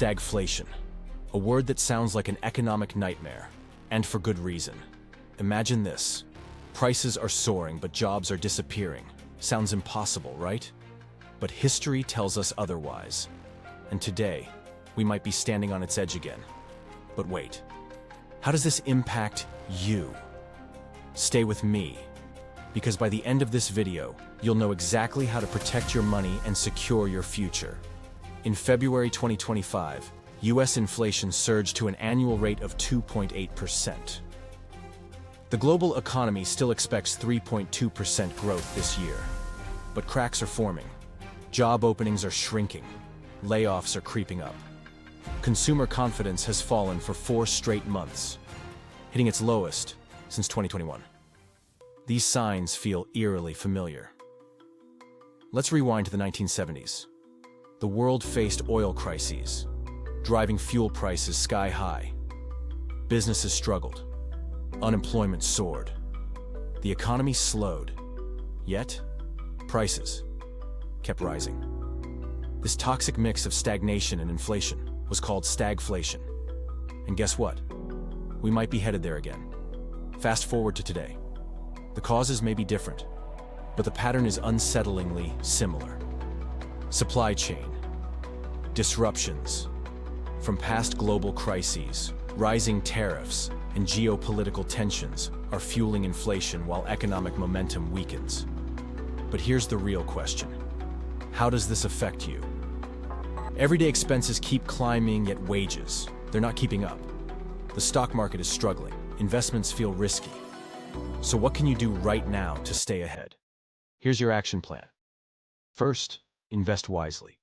Stagflation, a word that sounds like an economic nightmare, and for good reason. Imagine this. Prices are soaring, but jobs are disappearing. Sounds impossible, right? But history tells us otherwise. And today, we might be standing on its edge again. But wait, how does this impact you? Stay with me, because by the end of this video, you'll know exactly how to protect your money and secure your future. In February 2025, US inflation surged to an annual rate of 2.8%. The global economy still expects 3.2% growth this year. But cracks are forming. Job openings are shrinking. Layoffs are creeping up. Consumer confidence has fallen for 4 straight months, hitting its lowest since 2021. These signs feel eerily familiar. Let's rewind to the 1970s. The world faced oil crises, driving fuel prices sky high. Businesses struggled. Unemployment soared. The economy slowed. Yet, prices kept rising. This toxic mix of stagnation and inflation was called stagflation. And guess what? We might be headed there again. Fast forward to today. The causes may be different, but the pattern is unsettlingly similar. Supply chain disruptions. From past global crises, rising tariffs, and geopolitical tensions are fueling inflation while economic momentum weakens. But here's the real question. How does this affect you? Everyday expenses keep climbing, yet wages, they're not keeping up. The stock market is struggling. Investments feel risky. So what can you do right now to stay ahead? Here's your action plan. First, invest wisely.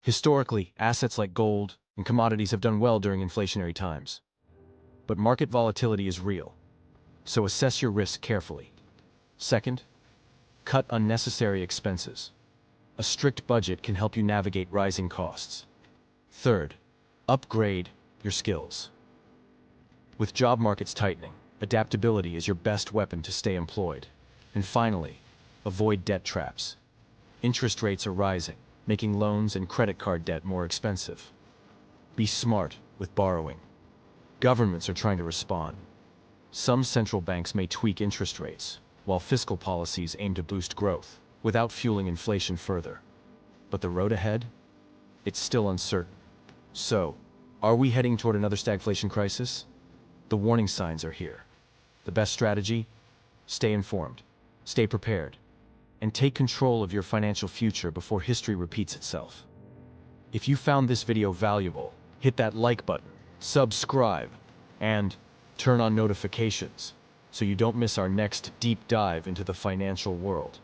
Historically, assets like gold and commodities have done well during inflationary times. But market volatility is real, so assess your risk carefully. Second, cut unnecessary expenses. A strict budget can help you navigate rising costs. Third, upgrade your skills. With job markets tightening, adaptability is your best weapon to stay employed. And finally, avoid debt traps. Interest rates are rising, making loans and credit card debt more expensive. Be smart with borrowing. Governments are trying to respond. Some central banks may tweak interest rates, while fiscal policies aim to boost growth without fueling inflation further. But the road ahead? It's still uncertain. So, are we heading toward another stagflation crisis? The warning signs are here. The best strategy? Stay informed, stay prepared, and take control of your financial future before history repeats itself. If you found this video valuable, hit that like button, subscribe, and turn on notifications so you don't miss our next deep dive into the financial world.